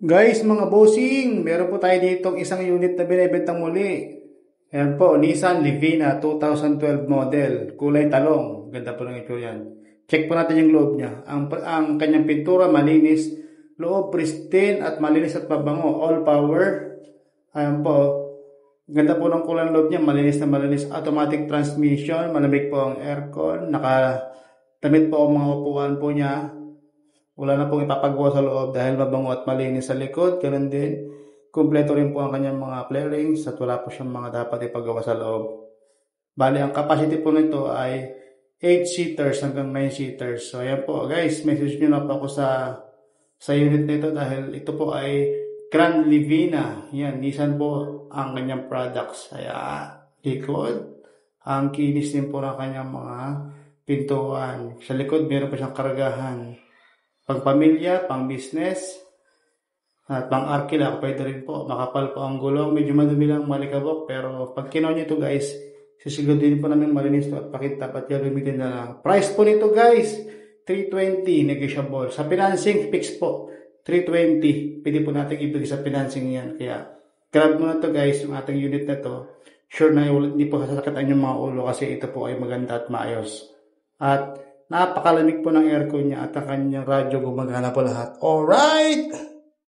Guys, mga bossing, meron po tayo ditong isang unit na binibentang muli. Ayan po, Nissan Livina 2012 model, kulay talong. Ganda po ng itsura yan. Check po natin yung loob niya. Ang kanyang pintura malinis, loob pristine at malinis at mabango. All power. Ayan po. Ganda po ng kulay ng loob niya, malinis na malinis. Automatic transmission, malamig po ang aircon. Nakatamit po ang mga upuan po niya. Wala na pong ipapagawa sa loob dahil mabango at malinis sa likod. Ganun din, kumpleto rin po ang kanyang mga flarings at wala po siyang mga dapat ipagawa sa loob. Bali, ang capacity po nito ay 8 seaters hanggang 9 seaters. So, ayan po guys, message nyo na po ako sa unit nito dahil ito po ay Grand Livina. Yan, Nissan po ang kanyang products. Kaya, likod, ang kinis din po ng kanyang mga pintuan. Sa likod, meron pa siyang karagahan. Pang pamilya, pang business, at pang arkila, pwede rin po. Makapal po ang gulong, medyo madumi lang, malikabok, pero pag kinuha nyo ito guys, sisiguraduhin po namin malinis ito at pakintab at gagamitin na lang. Price po nito guys, 320 negotiable. Sa financing, fix po, 320. Pwede po natin ibigay sa financing yan. Kaya, grab mo na ito guys, yung ating unit na ito. Sure na hindi po sasakitan yung mga ulo kasi ito po ay maganda at maayos. At napakalamig po ng aircon niya at ang kanyang radyo gumagana po lahat. Alright!